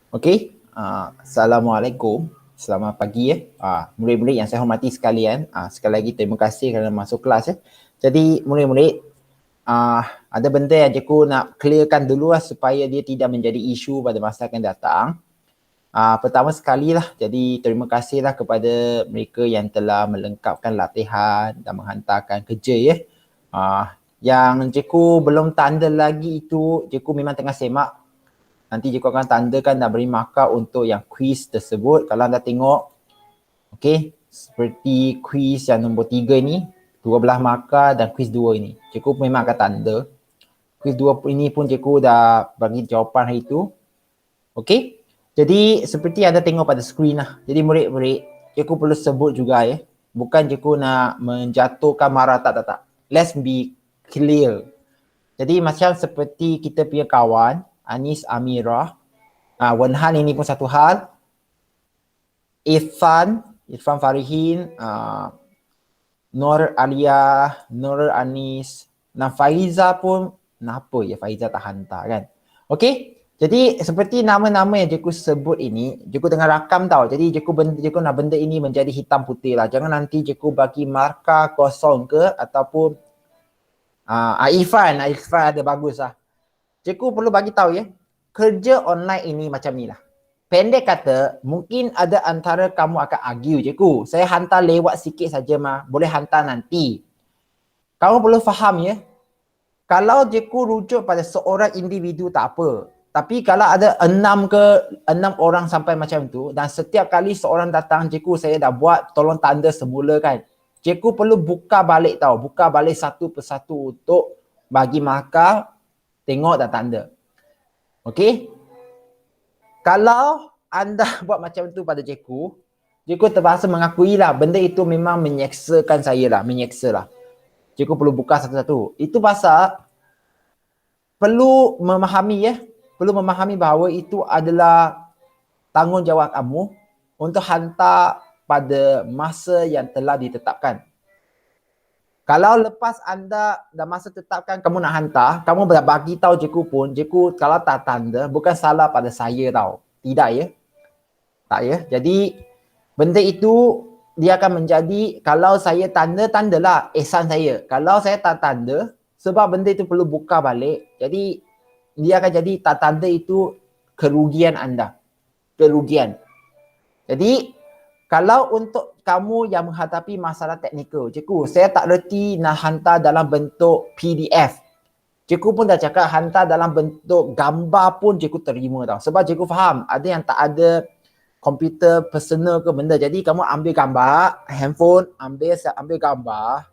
Okey, Assalamualaikum. Selamat pagi ya. Murid-murid yang saya hormati sekalian, sekali lagi terima kasih kerana masuk kelas ya. Jadi murid-murid, ada benda yang cikgu nak clearkan dulu lah supaya dia tidak menjadi isu pada masa akan datang. Pertama sekali lah, jadi terima kasihlah kepada mereka yang telah melengkapkan latihan dan menghantarkan kerja ya. Yang cikgu belum tanda lagi itu, cikgu memang tengah semak. Nanti cikgu akan tandakan dan beri markah untuk yang quiz tersebut. Kalau anda tengok, okey, seperti quiz yang nombor 3 ni, 12 markah dan quiz 2 ini. Cikgu memang akan tanda. Quiz 2 ini pun cikgu dah bagi jawapan hari itu. Okey. Jadi seperti anda tengok pada skrin lah. Jadi murid-murid, cikgu perlu sebut juga ya. Bukan cikgu nak menjatuhkan marah, tak. Let's be clear. Jadi macam seperti kita punya kawan, Anis Amirah, Wenhan ini pun satu hal. Irfan Farihin, Nur Alia, Nur Anis, dan Faiza pun, kenapa ya Faiza tak hantar kan? Okey, jadi seperti nama-nama yang cikgu sebut ini, cikgu tengah rakam tau. Jadi cikgu nak benda ini menjadi hitam putih lah. Jangan nanti cikgu bagi markah kosong ke ataupun Irfan ada bagus lah. Cikgu perlu bagi tahu ya, kerja online ini macam ni lah. Pendek kata, mungkin ada antara kamu akan argue, cikgu, saya hantar lewat sikit saja mah, boleh hantar nanti. Kamu perlu faham ya, kalau cikgu rujuk pada seorang individu tak apa. Tapi kalau ada 6 orang sampai macam tu, dan setiap kali seorang datang, cikgu saya dah buat, tolong tanda semula kan. Cikgu perlu buka balik tau, buka balik satu persatu untuk bagi markah, tengok dan tanda. Okey? Kalau anda buat macam tu pada cikgu terpaksa mengakui lah, benda itu memang menyeksakan saya lah, menyeksa lah. Cikgu perlu buka satu-satu. Itu pasal perlu memahami bahawa itu adalah tanggungjawab kamu untuk hantar pada masa yang telah ditetapkan. Kalau lepas anda dah masa tetapkan kamu nak hantar, kamu dah bagi tahu cikgu pun, cikgu kalau tak tanda bukan salah pada saya tau. Tidak ya. Tak ya. Jadi benda itu dia akan menjadi, kalau saya tanda, tandalah ihsan saya. Kalau saya tak tanda, sebab benda itu perlu buka balik, jadi dia akan jadi tak tanda itu kerugian anda. Kerugian. Jadi kalau untuk kamu yang menghadapi masalah teknikal, cikgu, saya tak reti nak hantar dalam bentuk PDF. Cikgu pun dah cakap hantar dalam bentuk gambar pun cikgu terima tau. Sebab cikgu faham ada yang tak ada komputer personal ke benda. Jadi kamu ambil gambar, handphone, ambil gambar,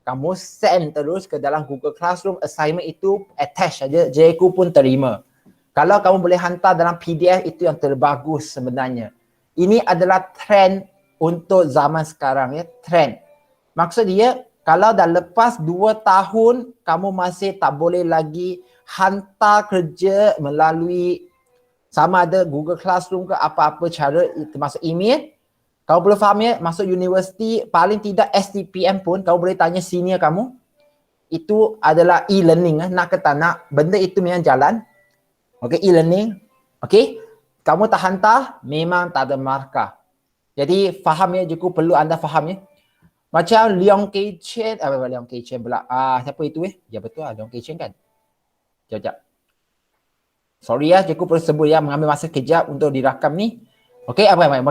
kamu send terus ke dalam Google Classroom, assignment itu attach saja, cikgu pun terima. Kalau kamu boleh hantar dalam PDF, itu yang terbagus sebenarnya. Ini adalah trend untuk zaman sekarang ya, trend. Maksud dia, kalau dah lepas 2 tahun, kamu masih tak boleh lagi hantar kerja melalui sama ada Google Classroom ke apa-apa cara, termasuk email. Kamu perlu faham ya, masuk universiti, paling tidak STPM pun, kamu boleh tanya senior kamu. Itu adalah e-learning, nak ke tak nak, benda itu memang jalan. Okay, e-learning. Okay, kamu tak hantar, memang tak ada markah. Jadi faham ya, cikgu perlu anda faham ya. Macam Leong Kei Chen, Leong Kei Chen pula. Siapa itu Ya betul lah, Leong Kei Chen kan. Sekejap. Sorry ya, cikgu perlu sebut ya, mengambil masa kejap untuk dirakam ni. Okay,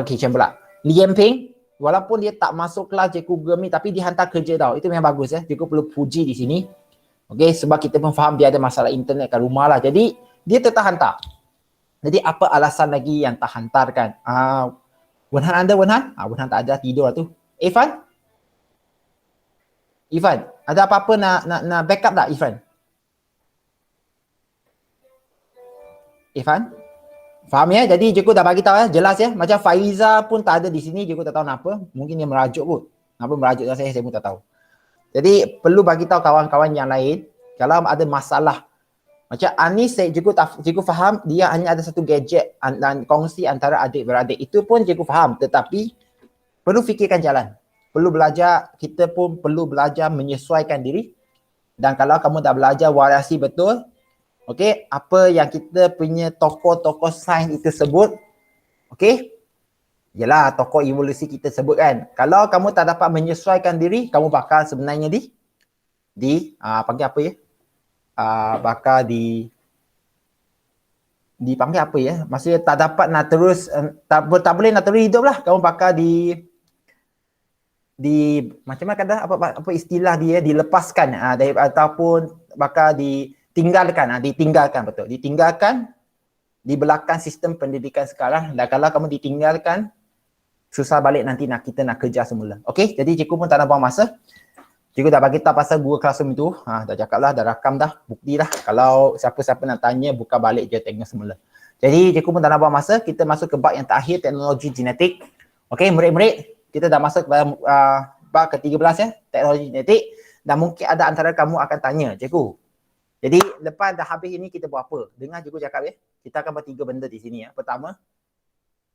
Kei Chen pula. Liam Ping, walaupun dia tak masuk kelas cikgu Google Meet, tapi dia hantar kerja tau. Itu memang bagus ya, cikgu perlu puji di sini. Okay, sebab kita pun faham dia ada masalah internet kat rumah lah. Jadi, dia tetap hantar. Jadi apa alasan lagi yang tak hantarkan? Wenhan anda, Wenhan? Wenhan tak ada, tidur lah tu. Irfan, ada apa-apa nak backup tak Irfan? Irfan? Faham ya? Jadi cikgu dah bagi tahu ya, jelas ya. Macam Faiza pun tak ada di sini, cikgu tak tahu kenapa. Mungkin dia merajuk pun. Kenapa merajuk saya pun tak tahu. Jadi perlu bagi tahu kawan-kawan yang lain kalau ada masalah. Macam Anis, cikgu faham dia hanya ada satu gadget dan kongsi antara adik-beradik. Itu pun cikgu faham, tetapi perlu fikirkan jalan. Perlu belajar, kita pun perlu belajar menyesuaikan diri. Dan kalau kamu dah belajar variasi betul, Okey, apa yang kita punya tokoh-tokoh sains itu sebut? Okey. Yalah, tokoh evolusi kita sebut kan. Kalau kamu tak dapat menyesuaikan diri, kamu bakal sebenarnya panggil apa ya? Bakal dipanggil apa ya? Maksudnya tak dapat nak terus tak boleh nak terus hidup lah. Kamu bakal macam mana kata apa istilah dia, dilepaskan ataupun bakal ditinggalkan betul. Ditinggalkan di belakang sistem pendidikan sekarang, dan kalau kamu ditinggalkan, susah balik nanti kita nak kerja semula. Okey, jadi cikgu pun tak nak buang masa. Cikgu dah bagi tahu pasal Google Classroom itu. Dah cakap lah, dah rakam dah, bukti dah. Kalau siapa-siapa nak tanya, buka balik je tengok semula. Jadi cikgu pun tak nak buang masa, kita masuk ke bab yang terakhir, teknologi genetik. Okey, murid-murid, kita dah masuk ke bab ke-13 ya, teknologi genetik. Dan mungkin ada antara kamu akan tanya, cikgu, jadi lepas dah habis ini kita buat apa? Dengar cikgu cakap ya, kita akan buat 3 benda di sini ya. Pertama,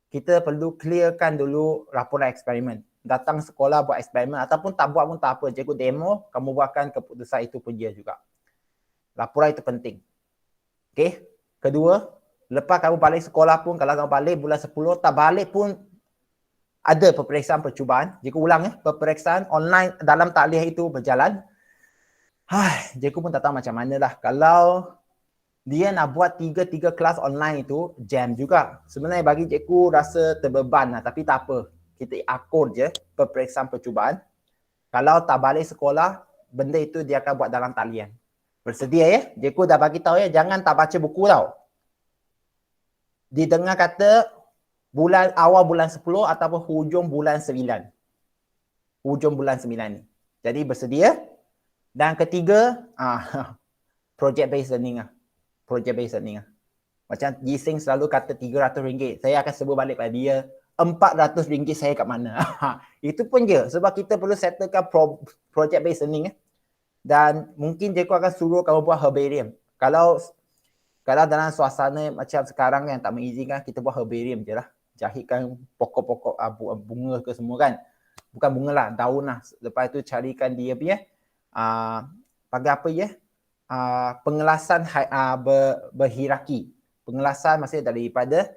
kita perlu clearkan dulu laporan eksperimen. Datang sekolah buat eksperimen ataupun tak buat pun tak apa. Cikgu demo, kamu buatkan keputusan itu pun dia juga. Laporan itu penting. Okey. Kedua, lepas kamu balik sekolah pun, kalau kamu balik bulan 10, tak balik pun ada peperiksaan percubaan. Cikgu ulang ya, peperiksaan online dalam taliah itu berjalan. Cikgu pun tak tahu macam mana lah. Kalau dia nak buat tiga kelas online itu, jam juga. Sebenarnya bagi cikgu rasa terbeban lah, tapi tak apa. Kita akur je peperiksaan percubaan. Kalau tak balik sekolah, benda itu dia akan buat dalam talian. Bersedia ya? Cikgu dah bagi tahu ya, jangan tak baca buku tau. Didengar kata awal bulan 10 ataupun hujung bulan 9. Hujung bulan 9 ni. Jadi bersedia. Dan ketiga, project based learning lah. Project based learning lah. Macam Gising selalu kata RM300. Saya akan sebut balik pada dia, RM400 saya kat mana. Itu pun je. Sebab kita perlu settlekan project based learning. Dan mungkin cikgu akan suruh kamu buat herbarium. Kalau dalam suasana macam sekarang yang tak mengizinkan, kita buat herbarium je lah. Jahitkan pokok-pokok bunga ke semua kan. Bukan bunga lah, daun lah. Lepas tu carikan dia punya panggil apa ya? Pengelasan berhierarki. Pengelasan maksudnya daripada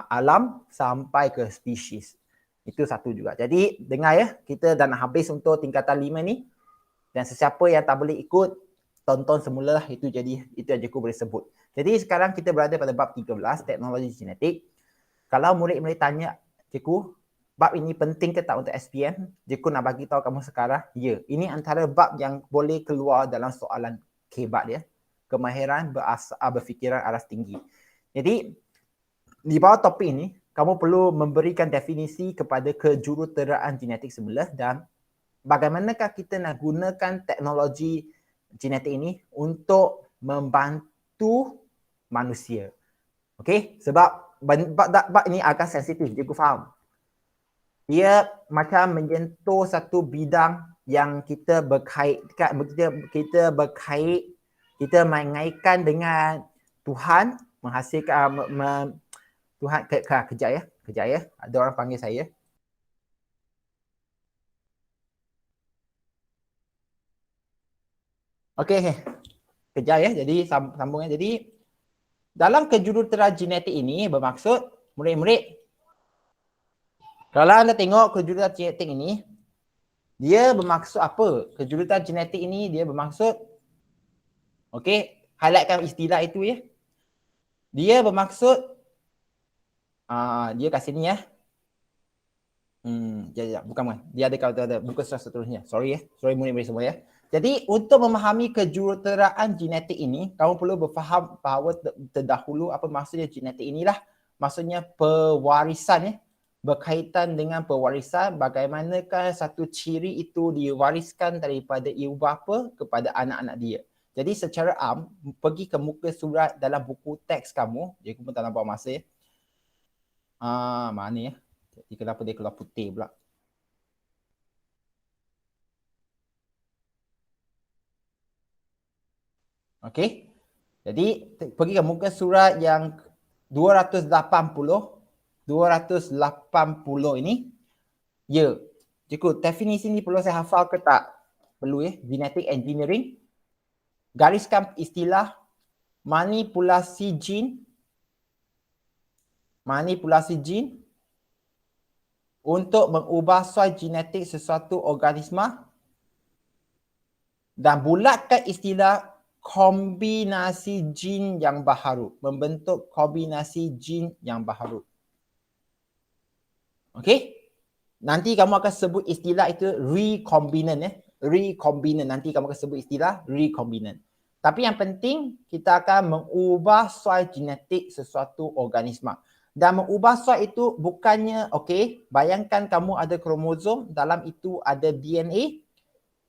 alam sampai ke spesies. Itu satu juga. Jadi dengar ya, kita dah nak habis untuk tingkatan 5 ni. Dan sesiapa yang tak boleh ikut, tonton semula lah. Itu yang cikgu boleh sebut. Jadi sekarang kita berada pada bab 13, teknologi genetik. Kalau murid-murid tanya, cikgu, bab ini penting ke tak untuk SPM? Cikgu nak bagi tahu kamu sekarang, ya. Ini antara bab yang boleh keluar dalam soalan kebat dia. Kemahiran berfikiran aras tinggi. Jadi, di bawah topik ini, kamu perlu memberikan definisi kepada kejuruteraan genetik semula dan bagaimanakah kita nak gunakan teknologi genetik ini untuk membantu manusia. Okey, sebab bab ini agak sensitif, cikgu faham. Dia macam menyentuh satu bidang yang kita mengaitkan dengan Tuhan menghasilkan Tuhan kejap ya. Ada orang panggil saya. Okey. Kejap ya. Jadi sambungnya. Jadi dalam kejuruteraan genetik ini bermaksud murid-murid, kalau anda tengok kejuruteraan genetik ini, dia bermaksud apa? Kejuruteraan genetik ini dia bermaksud, okey, highlightkan istilah itu ya. Dia bermaksud, dia kat sini ya. Bukan. Dia ada buku seterusnya. Sorry murid-murid semua ya. Jadi untuk memahami kejuruteraan genetik ini, kamu perlu berfaham bahawa terdahulu apa maksudnya genetik inilah. Maksudnya pewarisan ya. Berkaitan dengan pewarisan, bagaimanakah satu ciri itu diwariskan daripada ibu bapa kepada anak-anak dia. Jadi secara am, pergi ke muka surat dalam buku teks kamu, cikgu pun tak nampak masa ya. Mana ya? Jadi kenapa dia keluar putih pula? Okey. Jadi pergi ke muka surat yang 280 ini. Ya. Cikgu, definisi ni perlu saya hafal ke tak? Perlu ya. Genetic engineering. Gariskan istilah manipulasi jin untuk mengubah soal genetik sesuatu organisma dan bulatkan istilah kombinasi jin yang baharu, membentuk kombinasi jin yang baharu. Okey? Nanti kamu akan sebut istilah itu recombinant recombinant, nanti kamu akan sebut istilah recombinant. Tapi yang penting kita akan mengubah soal genetik sesuatu organisma. Dan mengubah soal itu bukannya, okey, bayangkan kamu ada kromosom, dalam itu ada DNA.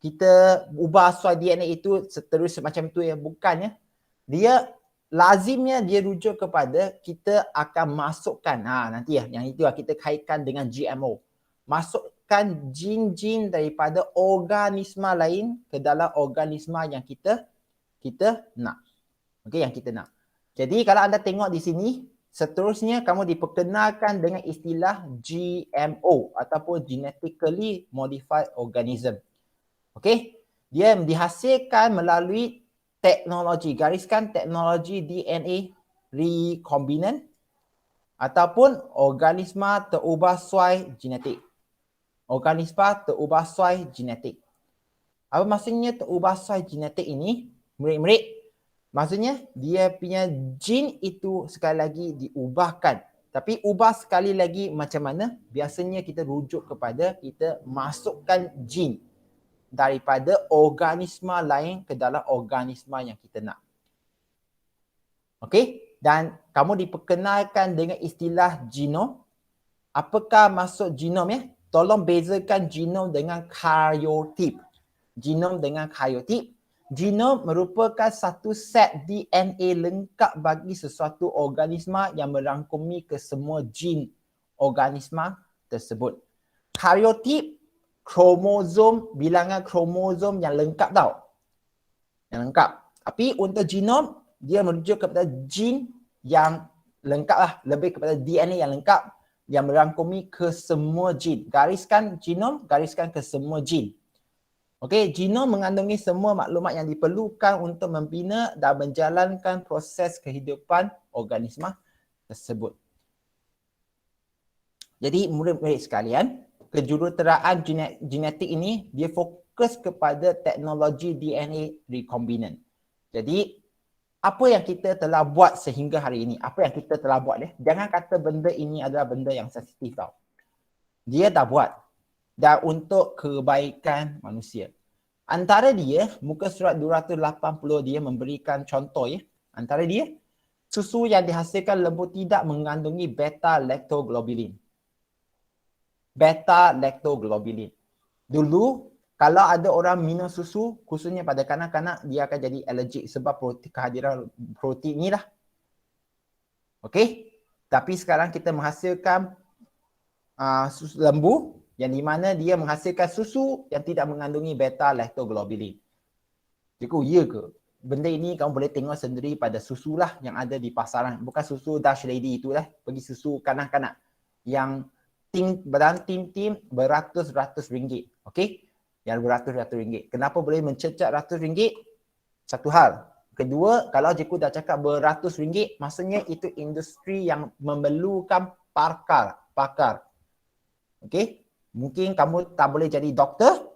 Kita ubah soal DNA itu seterusnya macam itu ya, bukannya. Dia lazimnya dia rujuk kepada kita akan masukkan, nanti ya, yang itu kita kaitkan dengan GMO. Masukkan jin-jin daripada organisma lain ke dalam organisma yang kita nak. Okey, yang kita nak. Jadi kalau anda tengok di sini, seterusnya kamu diperkenalkan dengan istilah GMO ataupun genetically modified organism. Okey, dia dihasilkan melalui teknologi, gariskan teknologi DNA recombinant ataupun organisma terubah suai genetik. Organisma terubah suai genetik. Apa maksudnya terubah suai genetik ini? Murid-murid, maksudnya dia punya jin itu sekali lagi diubahkan. Tapi ubah sekali lagi macam mana? Biasanya kita rujuk kepada kita masukkan jin daripada organisma lain ke dalam organisma yang kita nak. Okey? Dan kamu diperkenalkan dengan istilah genom. Apakah maksud genom ya? Tolong bezakan genom dengan karyotip. Genom dengan karyotip. Genom merupakan satu set DNA lengkap bagi sesuatu organisma yang merangkumi kesemua jin organisma tersebut. Karyotip, kromosom, bilangan kromosom yang lengkap tau. Yang lengkap. Tapi untuk genom, dia merujuk kepada jin yang lengkap lah. Lebih kepada DNA yang lengkap yang merangkumi kesemua jin. Gariskan genom, gariskan kesemua jin. Okey, genom mengandungi semua maklumat yang diperlukan untuk membina dan menjalankan proses kehidupan organisma tersebut. Jadi murid-murid sekalian, kejuruteraan genetik ini dia fokus kepada teknologi DNA recombinant. Jadi apa yang kita telah buat sehingga hari ini, apa yang kita telah buat jangan kata benda ini adalah benda yang sensitif tau. Dia dah buat dan untuk kebaikan manusia. Antara dia, muka surat 280 dia memberikan contoh ya. Antara dia, susu yang dihasilkan lembu tidak mengandungi beta-lactoglobulin. Beta-lactoglobulin. Dulu, kalau ada orang minum susu, khususnya pada kanak-kanak, dia akan jadi alergik sebab kehadiran protein ni lah. Okey? Tapi sekarang kita menghasilkan susu lembu yang di mana dia menghasilkan susu yang tidak mengandungi beta-lactoglobulin. Jadi, ya ke? Benda ini kamu boleh tengok sendiri pada susu lah yang ada di pasaran. Bukan susu Dash Lady itulah. Bagi susu kanak-kanak yang dalam tim-tim beratus-ratus ringgit. Okey? Yang beratus-ratus ringgit. Kenapa boleh mencecah ratus ringgit? Satu hal. Kedua, kalau cikgu dah cakap beratus ringgit, maksudnya itu industri yang memerlukan pakar. Okey? Mungkin kamu tak boleh jadi doktor,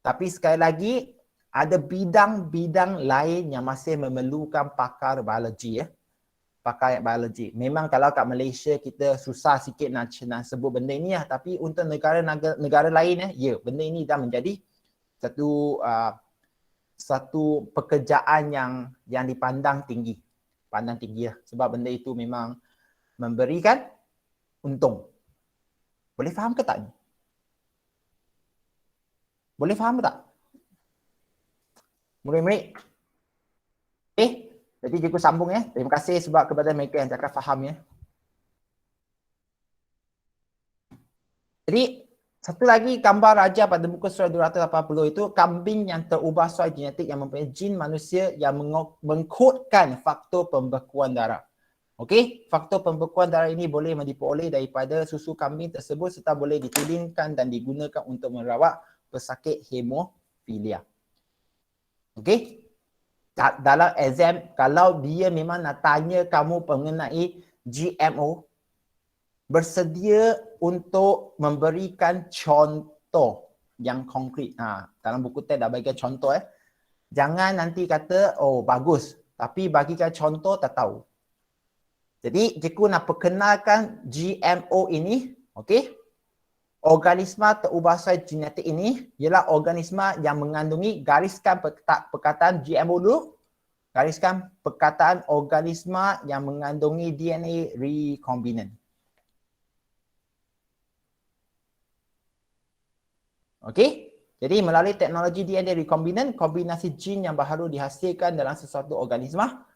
tapi sekali lagi ada bidang-bidang lain yang masih memerlukan pakar biologi ya. Pakar biologi. Memang kalau kat Malaysia kita susah sikit nak sebut benda ini lah, tapi untuk negara lain ya, benda ini dah menjadi satu pekerjaan yang dipandang tinggi. Pandang tinggi lah. Sebab benda itu memang memberikan untung. Boleh faham ke tak ni? Boleh faham tak? Murid-murid? Jadi cikgu sambung ya. Terima kasih sebab kepada mereka yang cakap faham ya. Jadi, satu lagi gambar raja pada muka surat 280 itu kambing yang terubah soal genetik yang mempunyai jin manusia yang mengkodkan faktor pembekuan darah. Okey, faktor pembekuan darah ini boleh diperoleh daripada susu kambing tersebut serta boleh ditulinkan dan digunakan untuk merawat pesakit hemofilia. Okey. Dalam exam, kalau dia memang nak tanya kamu mengenai GMO, bersedia untuk memberikan contoh yang konkret. Dalam buku teks dah bagikan contoh. Jangan nanti kata, oh bagus, tapi bagikan contoh tak tahu. Jadi, cikgu nak perkenalkan GMO ini, okey? Organisma terubahsai genetik ini ialah organisma yang mengandungi, gariskan perkataan GMO dulu, gariskan perkataan organisma yang mengandungi DNA recombinant. Okey? Jadi melalui teknologi DNA recombinant, kombinasi gene yang baru dihasilkan dalam sesuatu organisma.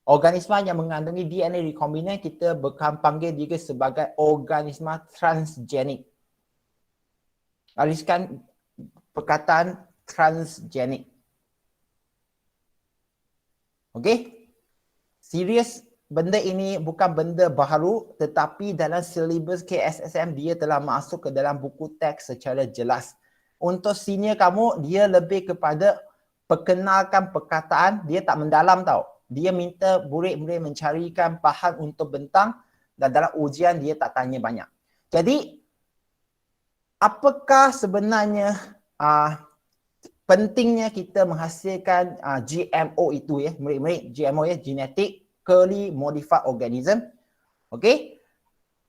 Organisma yang mengandungi DNA recombinant kita panggil juga sebagai organisma transgenik. Gariskan perkataan transgenik. Okey? Serius, benda ini bukan benda baru, tetapi dalam silibus KSSM dia telah masuk ke dalam buku teks secara jelas. Untuk senior kamu, dia lebih kepada perkenalkan perkataan, dia tak mendalam tau. Dia minta murid-murid mencarikan bahan untuk bentang dan dalam ujian dia tak tanya banyak. Jadi, apakah sebenarnya pentingnya kita menghasilkan GMO itu ya, murid-murid, GMO ya, genetically modified organism. Okey?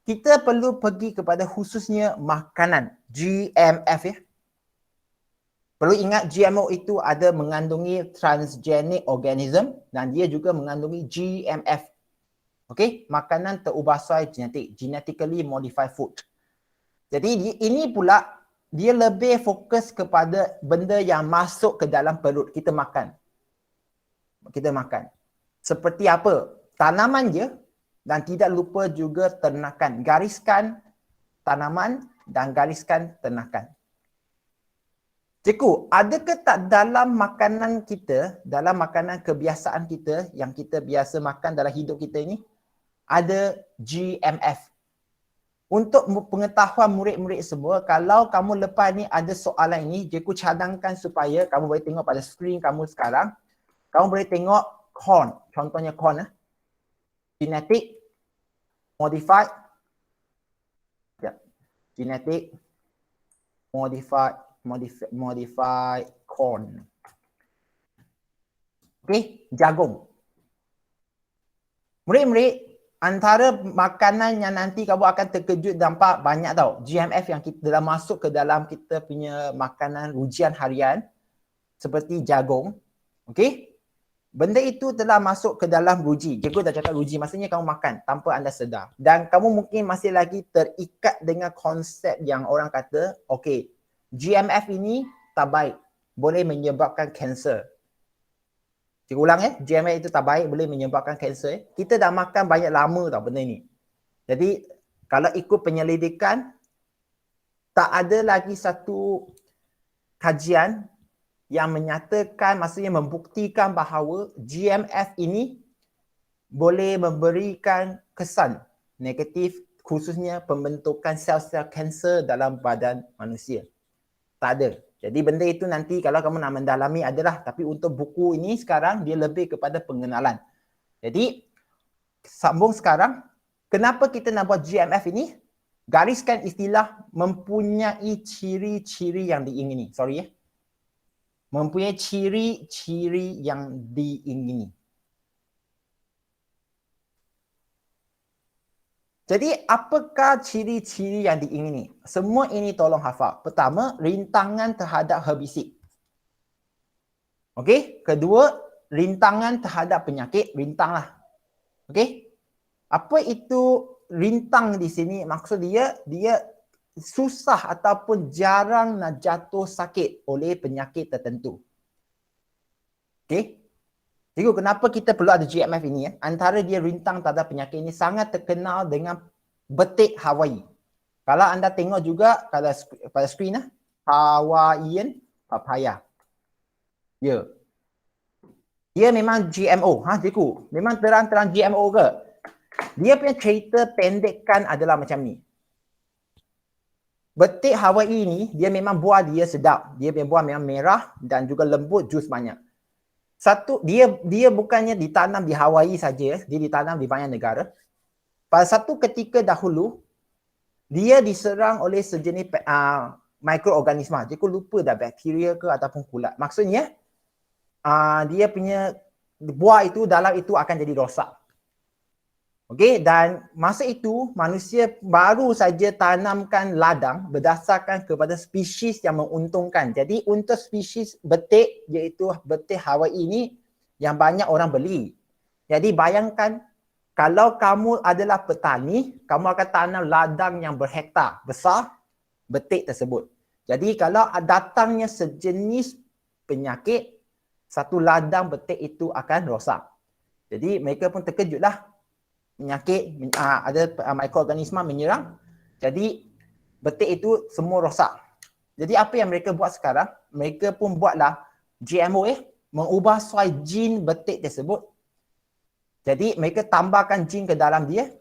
Kita perlu pergi kepada khususnya makanan, GMF ya. Perlu ingat GMO itu ada mengandungi transgenic organism dan dia juga mengandungi GMF. Okey, makanan terubahsai genetik, genetically modified food. Jadi ini pula dia lebih fokus kepada benda yang masuk ke dalam perut kita makan. Kita makan. Seperti apa? Tanaman je dan tidak lupa juga ternakan. Gariskan tanaman dan gariskan ternakan. Cikgu, adakah tak dalam makanan kita, dalam makanan kebiasaan kita yang kita biasa makan dalam hidup kita ini, ada GMF? Untuk pengetahuan murid-murid semua, kalau kamu lepas ni ada soalan ini, cikgu cadangkan supaya kamu boleh tengok pada skrin kamu sekarang. Kamu boleh tengok corn, contohnya corn. Genetic modified, genetic modified corn. Okey, jagung. Murid-murid, antara makanan yang nanti kamu akan terkejut nampak banyak tau. GMF yang kita dah masuk ke dalam kita punya makanan ujian harian seperti jagung. Okey? Benda itu telah masuk ke dalam ruji. Cikgu dah cakap ruji, maksudnya kamu makan tanpa anda sedar. Dan kamu mungkin masih lagi terikat dengan konsep yang orang kata, okey, GMF ini tak baik, boleh menyebabkan kanser. Cikgu ulang GMF itu tak baik, boleh menyebabkan kanser. Kita dah makan banyak lama tau benda ni. Jadi kalau ikut penyelidikan, tak ada lagi satu kajian yang menyatakan, maksudnya membuktikan bahawa GMF ini boleh memberikan kesan negatif khususnya pembentukan sel-sel kanser dalam badan manusia. Tak ada. Jadi benda itu nanti kalau kamu nak mendalami adalah, tapi untuk buku ini sekarang dia lebih kepada pengenalan. Jadi sambung sekarang, kenapa kita nak buat GMF ini? Gariskan istilah mempunyai ciri-ciri yang diingini. Mempunyai ciri-ciri yang diingini. Jadi apakah ciri-ciri yang diingini? Semua ini tolong hafal. Pertama, rintangan terhadap herbisida. Okey? Kedua, rintangan terhadap penyakit, rintanglah. Okey? Apa itu rintang di sini? Maksud dia susah ataupun jarang nak jatuh sakit oleh penyakit tertentu. Okey? Jadi kenapa kita perlu ada GMF ini? Antara dia rintang terhadap penyakit ini sangat terkenal dengan betik Hawaii. Kalau anda tengok juga pada skrin, Hawaiian papaya. Ya. Dia memang GMO. Cikgu, memang terang-terang GMO ke? Dia punya cerita pendekkan adalah macam ni. Betik Hawaii ni, dia memang buah dia sedap. Dia punya buah memang merah dan juga lembut, jus banyak. Satu, dia bukannya ditanam di Hawaii saja, dia ditanam di banyak negara. Pada satu ketika dahulu, dia diserang oleh sejenis mikroorganisma. Jadi aku lupa dah bakteria ke ataupun kulat. Maksudnya, dia punya buah itu dalam itu akan jadi rosak. Okey, dan masa itu manusia baru saja tanamkan ladang berdasarkan kepada spesies yang menguntungkan. Jadi untuk spesies betik, iaitu betik Hawaii ini yang banyak orang beli. Jadi bayangkan kalau kamu adalah petani, kamu akan tanam ladang yang berhektar besar betik tersebut. Jadi kalau datangnya sejenis penyakit, satu ladang betik itu akan rosak. Jadi mereka pun terkejutlah. Penyakit, ada mikroorganisma menyerang. Jadi betik itu semua rosak. Jadi apa yang mereka buat sekarang? Mereka pun buatlah GMO, mengubah soil jin betik tersebut. Jadi mereka tambahkan jin ke dalam dia,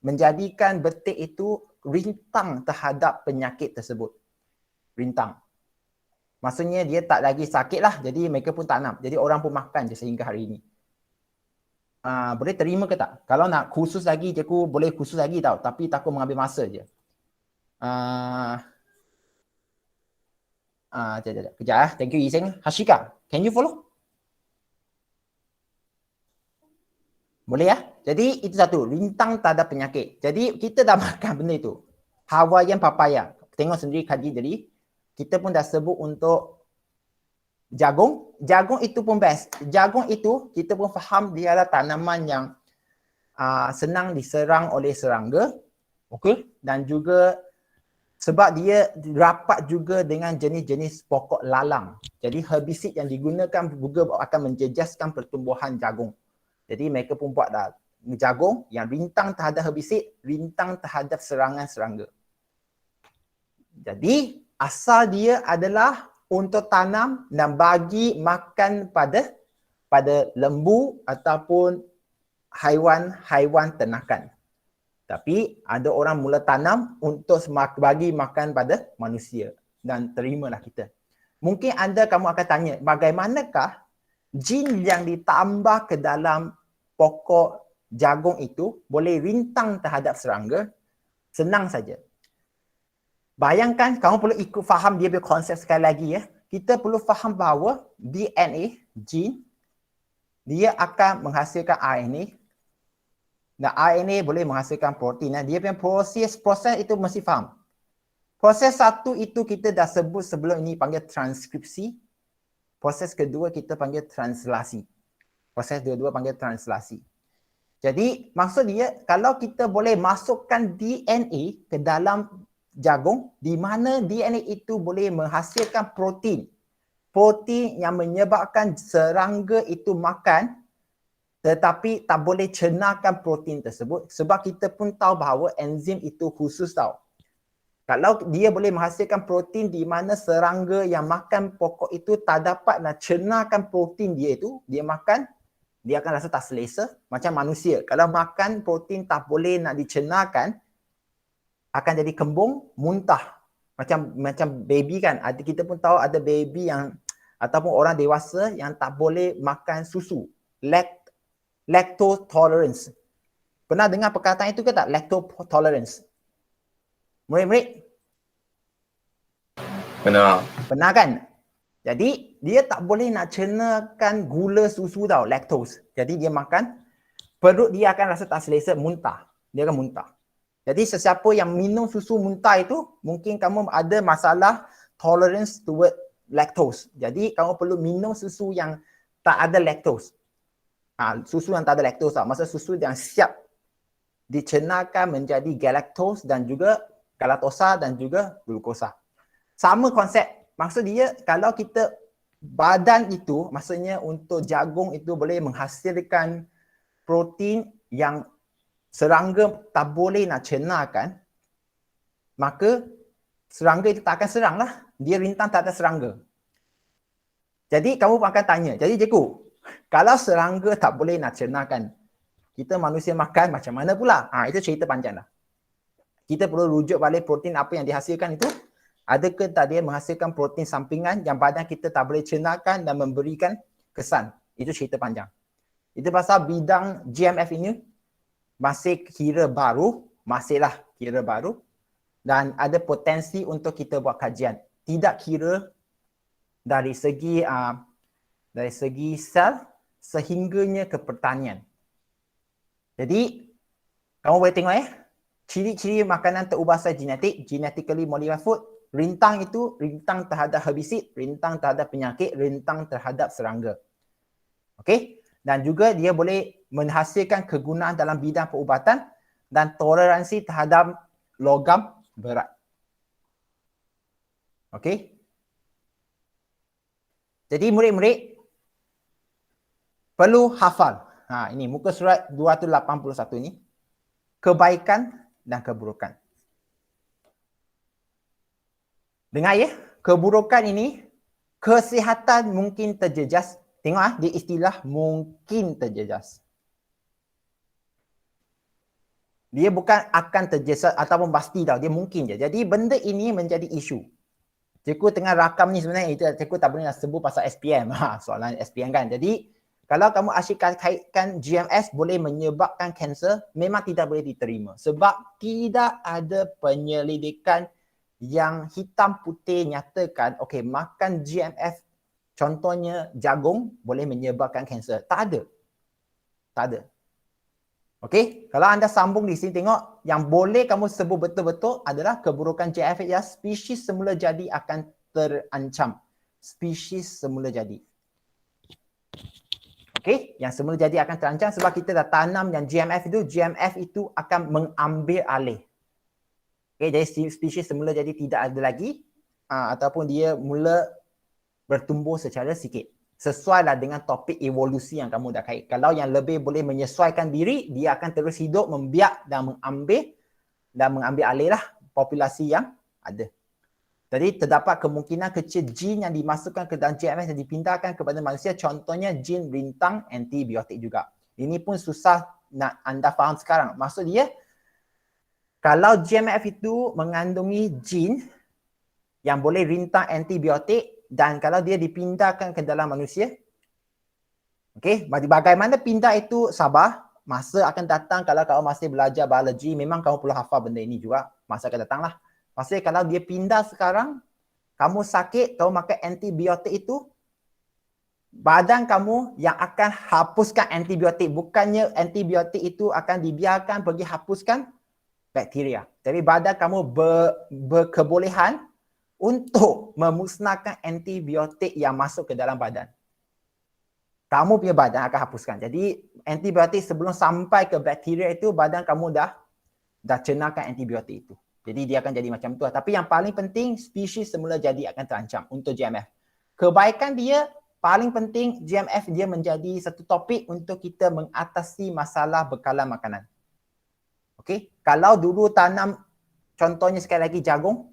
menjadikan betik itu rintang terhadap penyakit tersebut. Rintang. Maksudnya dia tak lagi sakit lah, jadi mereka pun tanam. Jadi orang pun makan je sehingga hari ini. Boleh terima ke tak? Kalau nak khusus lagi, aku boleh khusus lagi tau. Tapi takut mengambil masa je. Kejap. Thank you, Iseng. Hashika, can you follow? Boleh ya? Jadi itu satu, rintang tak ada penyakit. Jadi kita dah makan benda itu. Hawaiian papaya. Tengok sendiri kaji tadi. Kita pun dah sebut untuk jagung. Jagung itu pun best. Jagung itu kita pun faham dia adalah tanaman yang senang diserang oleh serangga. Okey. Dan juga sebab dia rapat juga dengan jenis-jenis pokok lalang. Jadi herbisid yang digunakan juga akan menjejaskan pertumbuhan jagung. Jadi mereka pun buat dah jagung yang rintang terhadap herbisid, rintang terhadap serangan serangga. Jadi asal dia adalah untuk tanam dan bagi makan pada lembu ataupun haiwan ternakan. Tapi ada orang mula tanam untuk bagi makan pada manusia dan terimalah kita. Mungkin kamu akan tanya, bagaimanakah jin yang ditambah ke dalam pokok jagung itu boleh rintang terhadap serangga? Senang saja. Bayangkan, kamu perlu ikut faham dia punya konsep sekali lagi ya. Kita perlu faham bahawa DNA, jin, dia akan menghasilkan RNA. Dan RNA boleh menghasilkan protein. Dia punya proses itu mesti faham. Proses satu itu kita dah sebut sebelum ini panggil transkripsi. Proses kedua kita panggil translasi. Proses kedua panggil translasi. Jadi maksud dia kalau kita boleh masukkan DNA ke dalam jagung, di mana DNA itu boleh menghasilkan protein. Protein yang menyebabkan serangga itu makan tetapi tak boleh cernahkan protein tersebut sebab kita pun tahu bahawa enzim itu khusus tau. Kalau dia boleh menghasilkan protein di mana serangga yang makan pokok itu tak dapat nak cernahkan protein dia itu, dia makan, dia akan rasa tak selesa macam manusia. Kalau makan protein tak boleh nak dicernahkan, akan jadi kembung, muntah. Macam baby kan, kita pun tahu ada baby yang ataupun orang dewasa yang tak boleh makan susu. Lactose tolerance. Pernah dengar perkataan itu ke tak? Lactose tolerance. Murid-murid? Pernah kan? Jadi dia tak boleh nak cernahkan gula susu tau, lactose. Jadi dia makan, perut dia akan rasa tak selesa, muntah. Dia akan muntah. Jadi sesiapa yang minum susu muntah itu, mungkin kamu ada masalah tolerance toward lactose. Jadi kamu perlu minum susu yang tak ada lactose. Susu yang tak ada lactose, maksud susu yang siap dicernahkan menjadi galactose dan juga galactosa dan juga glukosa. Sama konsep. Maksud dia kalau kita badan itu, maksudnya untuk jagung itu boleh menghasilkan protein yang serangga tak boleh nak cernahkan, maka serangga itu tak akan serang lah. Dia rintang tak ada serangga. Jadi kamu akan tanya, jadi cikgu, kalau serangga tak boleh nak cernahkan, kita manusia makan macam mana pula? Itu cerita panjang dah. Kita perlu rujuk balik protein apa yang dihasilkan itu. Adakah tak dia menghasilkan protein sampingan yang badan kita tak boleh cernahkan dan memberikan kesan. Itu cerita panjang. Itu pasal bidang GMF ini masih kira baru, masihlah kira baru dan ada potensi untuk kita buat kajian. Tidak kira dari segi sel sehingganya ke pertanian. Jadi kamu boleh tengok ciri-ciri makanan terubah secara genetik, genetically modified food, rintang itu rintang terhadap herbisid, rintang terhadap penyakit, rintang terhadap serangga. Okey? Dan juga dia boleh menghasilkan kegunaan dalam bidang perubatan dan toleransi terhadap logam berat. Okey? Jadi murid-murid perlu hafal. Ini muka surat 281 ni. Kebaikan dan keburukan. Dengar ya, keburukan ini kesihatan mungkin terjejas. Tengok dia istilah mungkin terjejas. Dia bukan akan terjejas ataupun pasti tau, dia mungkin je. Jadi benda ini menjadi isu. Cikgu tengah rakam ni sebenarnya itu cikgu tak boleh nak sebut pasal SPM. Soalan SPM kan. Jadi kalau kamu asyik kaitkan GMS boleh menyebabkan kanser, memang tidak boleh diterima. Sebab tidak ada penyelidikan yang hitam putih nyatakan, okey, makan GMF, contohnya jagung, boleh menyebabkan kanser. Tak ada. Tak ada. Okey, kalau anda sambung di sini tengok, yang boleh kamu sebut betul-betul adalah keburukan GMF ya, spesies semula jadi akan terancam. Spesies semula jadi. Okey, yang semula jadi akan terancam sebab kita dah tanam yang GMF itu akan mengambil alih. Okey, jadi spesies semula jadi tidak ada lagi ataupun dia mula bertumbuh secara sikit. Sesuailah dengan topik evolusi yang kamu dah kait. Kalau yang lebih boleh menyesuaikan diri, dia akan terus hidup, membiak dan mengambil alih lah populasi yang ada. Jadi terdapat kemungkinan kecil jin yang dimasukkan ke dalam GMF yang dipindahkan kepada manusia, contohnya jin rintang antibiotik juga. Ini pun susah nak anda faham sekarang. Maksud dia, kalau GMF itu mengandungi jin yang boleh rintang antibiotik dan kalau dia dipindahkan ke dalam manusia, okey, bagaimana pindah itu sabar, masa akan datang kalau kamu masih belajar biologi, memang kamu perlu hafal benda ini juga, masa akan datang lah. Maksudnya kalau dia pindah sekarang, kamu sakit, kamu makan antibiotik itu, badan kamu yang akan hapuskan antibiotik. Bukannya antibiotik itu akan dibiarkan pergi hapuskan bakteria. Jadi badan kamu berkebolehan untuk memusnahkan antibiotik yang masuk ke dalam badan. Kamu punya badan akan hapuskan. Jadi antibiotik sebelum sampai ke bakteria itu, badan kamu dah cenarkan antibiotik itu. Jadi dia akan jadi macam tu. Tapi yang paling penting, spesies semula jadi akan terancam untuk GMF. Kebaikan dia, paling penting GMF dia menjadi satu topik untuk kita mengatasi masalah bekalan makanan. Okey, kalau dulu tanam, contohnya sekali lagi jagung,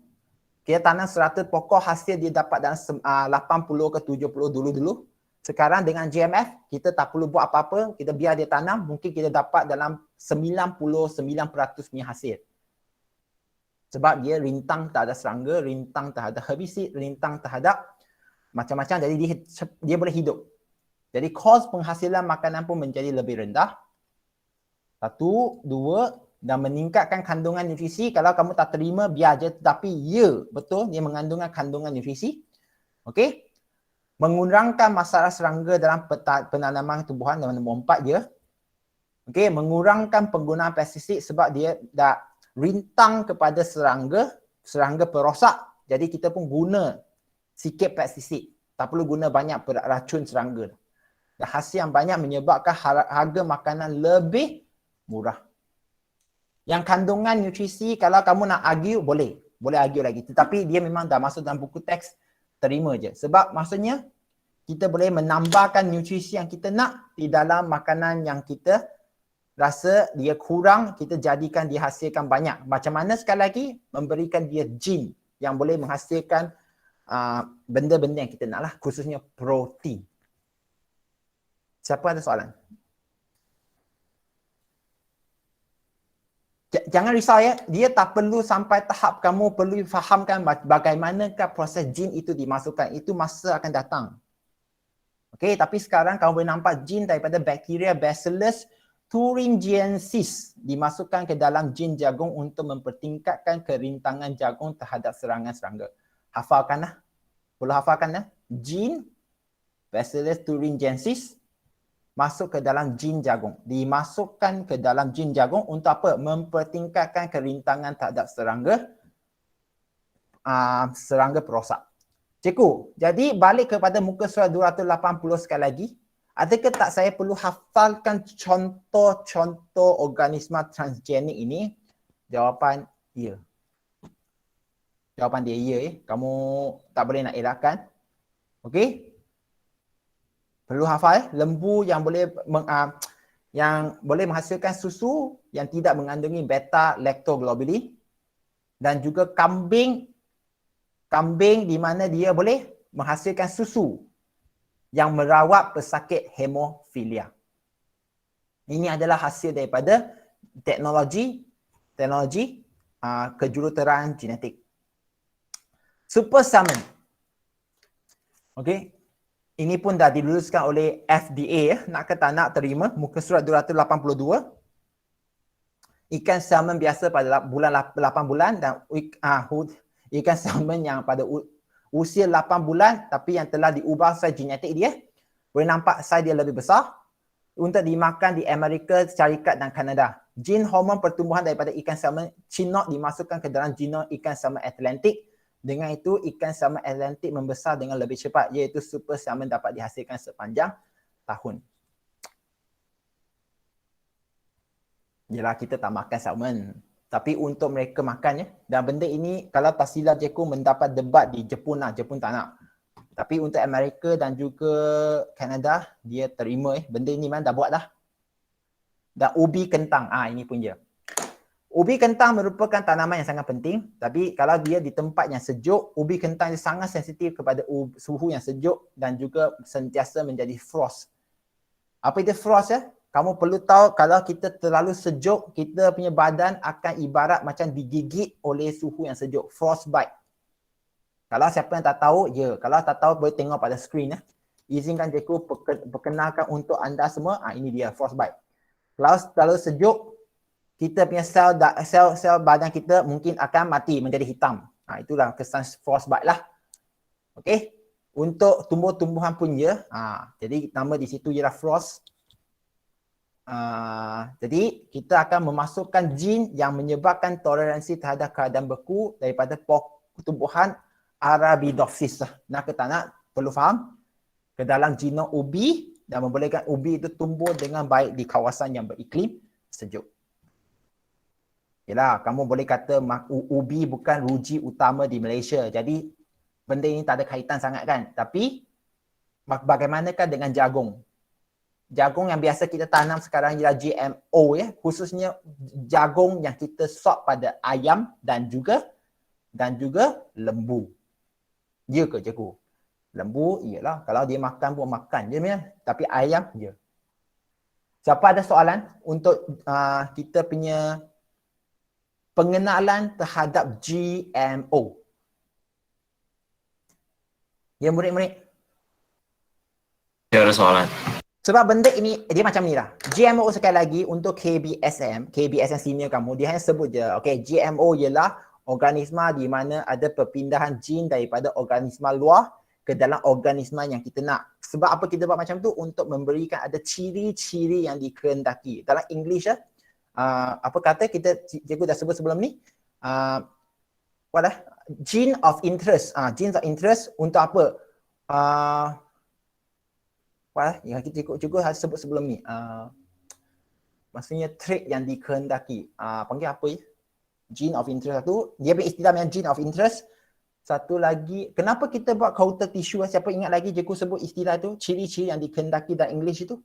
kita tanam 100 pokok, hasil dia dapat dalam 80 ke 70 dulu-dulu. Sekarang dengan GMF, kita tak perlu buat apa-apa, kita biar dia tanam, mungkin kita dapat dalam 99% punya hasil. Sebab dia rintang terhadap serangga, rintang terhadap herbisid, rintang terhadap macam-macam. Jadi dia boleh hidup. Jadi kos penghasilan makanan pun menjadi lebih rendah. 1, 2, dan meningkatkan kandungan nutrisi. Kalau kamu tak terima, biar je. Tetapi ya, betul, dia mengandungkan kandungan nutrisi. Okey. Mengurangkan masalah serangga dalam penanaman tumbuhan, nombor 4 je. Okey, mengurangkan penggunaan pestisid sebab dia dah rintang kepada serangga perosak. Jadi kita pun guna sikit pestisid. Tak perlu guna banyak racun serangga. Dan hasil yang banyak menyebabkan harga makanan lebih murah. Yang kandungan nutrisi, kalau kamu nak argue, boleh argue lagi. Tetapi dia memang dah masuk dalam buku teks, terima je. Sebab maksudnya, kita boleh menambahkan nutrisi yang kita nak di dalam makanan yang kita rasa dia kurang, kita jadikan dia hasilkan banyak. Macam mana sekali lagi? Memberikan dia jin yang boleh menghasilkan benda-benda yang kita nak lah, khususnya protein. Siapa ada soalan? Jangan risau ya, dia tak perlu sampai tahap kamu perlu fahamkan bagaimanakah proses jin itu dimasukkan. Itu masa akan datang. Okey, tapi sekarang kamu boleh nampak jin daripada bakteria Bacillus thuringiensis dimasukkan ke dalam jin jagung untuk mempertingkatkan kerintangan jagung terhadap serangan serangga. Hafalkanlah. Perlu hafalkanlah. Jin Bacillus thuringiensis masuk ke dalam jin jagung. Dimasukkan ke dalam jin jagung untuk apa? Mempertingkatkan kerintangan terhadap serangga perosak. Cikgu, jadi balik kepada muka surat 280 sekali lagi. Adakah tak saya perlu hafalkan contoh-contoh organisma transgenik ini? Jawapan ya. Jawapan dia ya. Kamu tak boleh nak elakkan. Okey? Perlu hafal lembu yang boleh menghasilkan susu yang tidak mengandungi beta lactoglobulin, dan juga kambing di mana dia boleh menghasilkan susu yang merawat pesakit hemofilia. Ini adalah hasil daripada teknologi kejuruteraan genetik. Super salmon. Okey. Ini pun dah diluluskan oleh FDA. Nak ke tak nak terima, muka surat 282. Ikan salmon biasa pada bulan 8 bulan dan ikan salmon yang pada usia 8 bulan tapi yang telah diubah saiz genetik dia. Boleh nampak saiz dia lebih besar untuk dimakan di Amerika Syarikat dan Kanada. Jin hormon pertumbuhan daripada ikan salmon Chinook dimasukkan ke dalam genom ikan salmon Atlantik. Dengan itu, ikan salmon Atlantik membesar dengan lebih cepat, iaitu super salmon dapat dihasilkan sepanjang tahun. Yelah, kita tak makan salmon. Tapi untuk mereka makan ya. Dan benda ini kalau tak silap cikgu mendapat debat di Jepun lah. Jepun tak nak. Tapi untuk Amerika dan juga Kanada, dia terima benda ini memang dah buat dah. Dan ubi kentang. Ini pun dia. Ubi kentang merupakan tanaman yang sangat penting. Tapi kalau dia di tempat yang sejuk, ubi kentang dia sangat sensitif kepada suhu yang sejuk dan juga sentiasa menjadi frost. Apa itu frost ya? Kamu perlu tahu kalau kita terlalu sejuk, kita punya badan akan ibarat macam digigit oleh suhu yang sejuk. Frostbite. Kalau siapa yang tak tahu, ya. Kalau tak tahu, boleh tengok pada skrin. Izinkan cikgu perkenalkan untuk anda semua. Ini dia, frostbite. Kalau terlalu sejuk, kita punya sel badan kita mungkin akan mati, menjadi hitam. Itulah kesan frostbite lah. Okey. Untuk tumbuh-tumbuhan pun ya. Jadi nama di situ ialah frost. Jadi kita akan memasukkan jin yang menyebabkan toleransi terhadap keadaan beku daripada tumbuhan Arabidopsis. Nak ke tak nak, perlu faham, ke dalam genom ubi dan membolehkan ubi itu tumbuh dengan baik di kawasan yang beriklim sejuk. Yalah, kamu boleh kata ubi bukan ruji utama di Malaysia. Jadi benda ini tak ada kaitan sangat kan. Tapi bagaimanakah dengan jagung? Jagung yang biasa kita tanam sekarang ialah GMO ya, khususnya jagung yang kita sort pada ayam dan juga lembu. Ya ke cikgu? Lembu iyalah, kalau dia makan pun makan je ya, tapi ayam je. Siapa ada soalan untuk kita punya pengenalan terhadap GMO? Ya murid-murid? Saya ada soalan. Sebab benda ini, dia macam ni lah. GMO sekali lagi untuk KBSM senior kamu, dia hanya sebut je. Okay, GMO ialah organisma di mana ada perpindahan jin daripada organisma luar ke dalam organisma yang kita nak. Sebab apa kita buat macam tu? Untuk memberikan ada ciri-ciri yang dikehendaki. Dalam English apa kata cikgu dah sebut sebelum ni? Gene of interest. Genes of interest untuk apa? Yang cikgu harus sebut sebelum ni. Maksudnya trait yang dikehendaki. Panggil apa ya? Gene of interest satu. Dia punya istilah yang gene of interest. Satu lagi, kenapa kita buat counter tissue? Siapa ingat lagi cikgu sebut istilah tu? Ciri-ciri yang dikehendaki dalam English itu?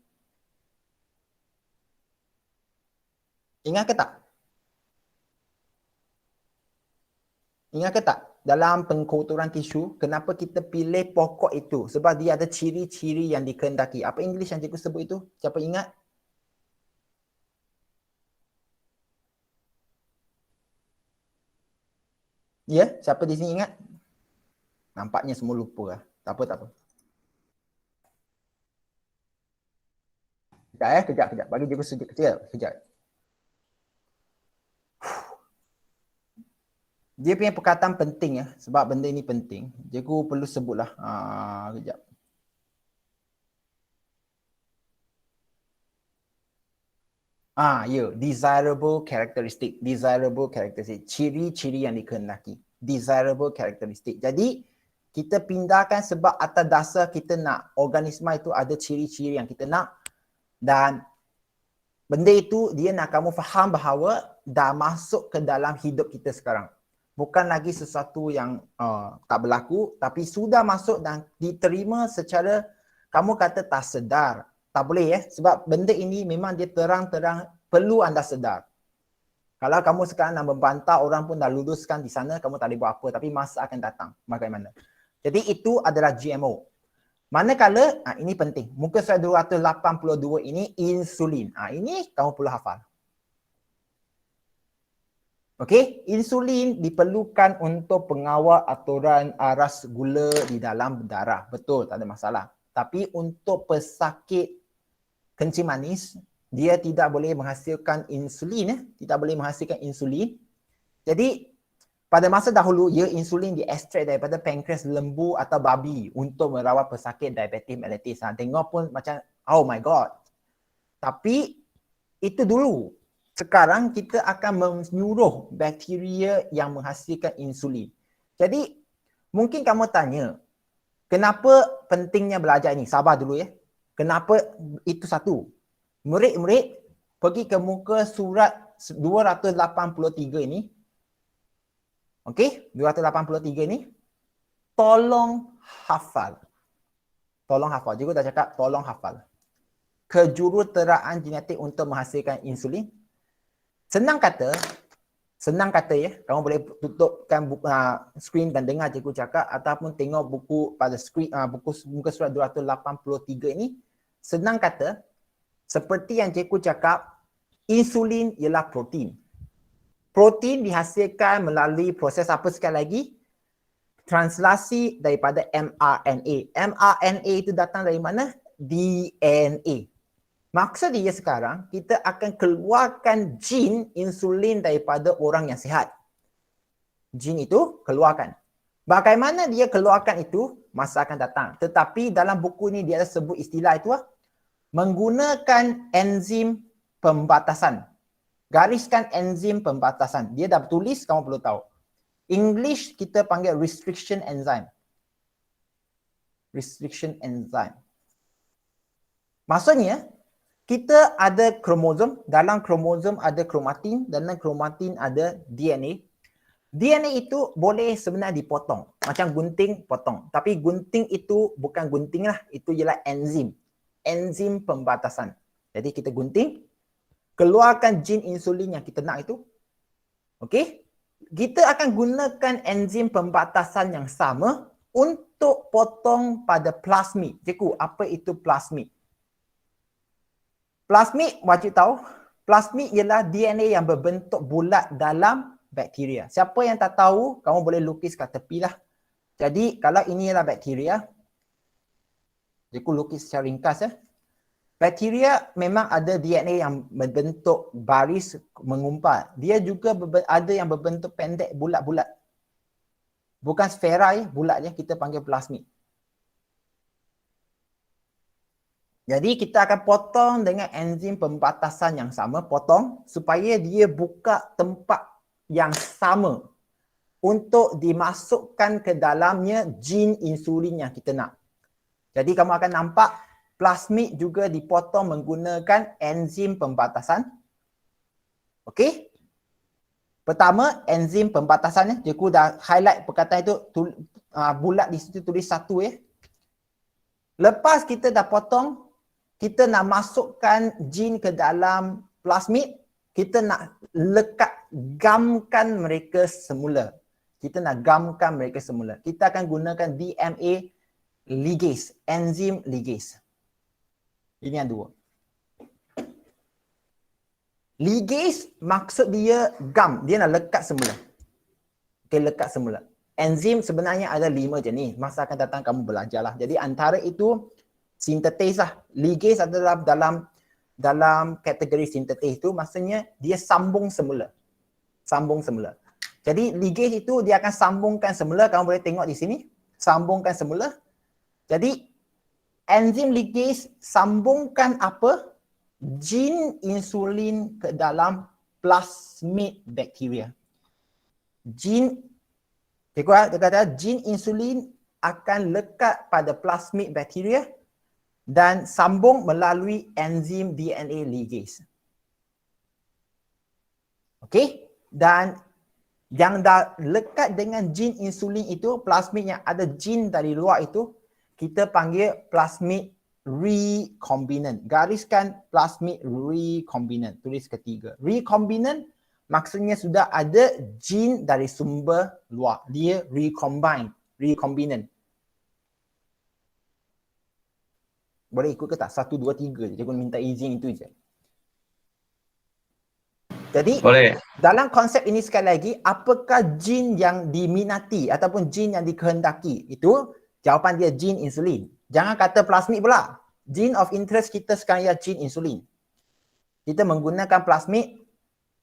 Ingat ke tak? Ingat ke tak? Dalam pengkulturan tisu, kenapa kita pilih pokok itu? Sebab dia ada ciri-ciri yang dikehendaki. Apa English yang cikgu sebut itu? Siapa ingat? Ya, siapa di sini ingat? Nampaknya semua lupa lah. Tak apa. Kejap. Bagi cikgu kejap. Dia punya perkataan penting ya, sebab benda ini penting. Cikgu perlu sebutlah. Kejap. Desirable characteristic. Ciri-ciri yang dikehendaki. Desirable characteristic. Jadi, kita pindahkan sebab atas dasar kita nak organisma itu ada ciri-ciri yang kita nak, dan benda itu dia nak kamu faham bahawa dah masuk ke dalam hidup kita sekarang. Bukan lagi sesuatu yang tak berlaku, tapi sudah masuk dan diterima secara kamu kata tak sedar. Tak boleh ya, sebab benda ini memang dia terang-terang perlu anda sedar. Kalau kamu sekarang nak membantah, orang pun dah luluskan di sana, kamu tak boleh buat apa, tapi masa akan datang. Bagaimana? Jadi itu adalah GMO. Manakala, ini penting, muka surat 282 ini insulin. Ini kamu perlu hafal. Okey, insulin diperlukan untuk pengawal aturan aras gula di dalam darah. Betul, tak ada masalah. Tapi untuk pesakit kencing manis, dia tidak boleh menghasilkan insulin. Tidak boleh menghasilkan insulin. Jadi, pada masa dahulu, insulin diekstrak daripada pankreas lembu atau babi untuk merawat pesakit diabetes mellitus. Tengok pun macam, oh my god. Tapi, itu dulu. Sekarang kita akan menyuruh bakteria yang menghasilkan insulin. Jadi, mungkin kamu tanya, kenapa pentingnya belajar ini? Sabar dulu ya. Kenapa itu satu? Murid-murid pergi ke muka surat 283 ini. Okey, 283 ini. Tolong hafal. Tolong hafal. Cikgu dah cakap, tolong hafal. Kejuruteraan genetik untuk menghasilkan insulin. Senang kata ya, kamu boleh tutupkan skrin dan dengar cikgu cakap ataupun tengok buku pada skrin buku muka surat 283 ini. Senang kata, seperti yang cikgu cakap, insulin ialah protein. Protein dihasilkan melalui proses apa sekali lagi? Translasi daripada mRNA. mRNA itu datang dari mana? DNA. Maksud dia sekarang, kita akan keluarkan jin insulin daripada orang yang sihat. Jin itu keluarkan. Bagaimana dia keluarkan itu, masa akan datang. Tetapi dalam buku ni dia ada sebut istilah itu, menggunakan enzim pembatasan. Gariskan enzim pembatasan. Dia dah tulis, kamu perlu tahu. English kita panggil restriction enzyme. Restriction enzyme. Maksudnya, kita ada kromosom, dalam kromosom ada kromatin, dalam kromatin ada DNA. DNA itu boleh sebenarnya dipotong. Macam gunting, potong. Tapi gunting itu bukan gunting lah, itu ialah enzim. Enzim pembatasan. Jadi kita gunting, keluarkan jin insulin yang kita nak itu. Okey? Kita akan gunakan enzim pembatasan yang sama untuk potong pada plasmid. Cikgu, apa itu plasmid? Plasmid, wajib tahu, plasmid ialah DNA yang berbentuk bulat dalam bakteria. Siapa yang tak tahu, kamu boleh lukis kat tepi lah. Jadi, kalau ini ialah bakteria, aku lukis secara ringkas ya. Bakteria memang ada DNA yang berbentuk baris mengumpal. Dia juga ada yang berbentuk pendek bulat-bulat. Bukan sfera ya, bulat je, kita panggil plasmid. Jadi kita akan potong dengan enzim pembatasan yang sama, potong supaya dia buka tempat yang sama untuk dimasukkan ke dalamnya jin insulin yang kita nak. Jadi kamu akan nampak plasmid juga dipotong menggunakan enzim pembatasan. Okey? Pertama, enzim pembatasannya, cikgu dah highlight perkataan itu, bulat di situ tulis satu ya. Lepas kita dah potong, kita nak masukkan jin ke dalam plasmid, kita nak gamkan mereka semula. Kita nak gamkan mereka semula. Kita akan gunakan DMA ligase, enzim ligase. Ini yang dua. Ligase maksud dia gam, dia nak lekat semula. Okay, lekat semula. Enzim sebenarnya ada 5 jenis. Masa akan datang kamu belajarlah. Jadi antara itu sintetis lah. Ligase adalah dalam dalam kategori sintetis itu maksudnya dia sambung semula. Sambung semula. Jadi ligase itu dia akan sambungkan semula, kamu boleh tengok di sini, sambungkan semula. Jadi enzim ligase sambungkan apa? Gene insulin ke dalam plasmid bakteria. Gene, dia kata gene insulin akan lekat pada plasmid bakteria dan sambung melalui enzim DNA ligase. Okey? Dan yang dah lekat dengan gene insulin itu, plasmid yang ada gene dari luar itu, kita panggil plasmid recombinant. Gariskan plasmid recombinant. Tulis ketiga. Recombinant maksudnya sudah ada gene dari sumber luar. Dia recombinant. Boleh ikut ke tak? 1, 2, 3 je. Cikgu minta izin itu je. Jadi Boleh. dalam konsep ini sekali lagi, apakah gene yang diminati ataupun gene yang dikehendaki? Itu jawapan dia gene insulin. Jangan kata plasmid pula. Gene of interest kita sekarang ialah gene insulin. Kita menggunakan plasmid.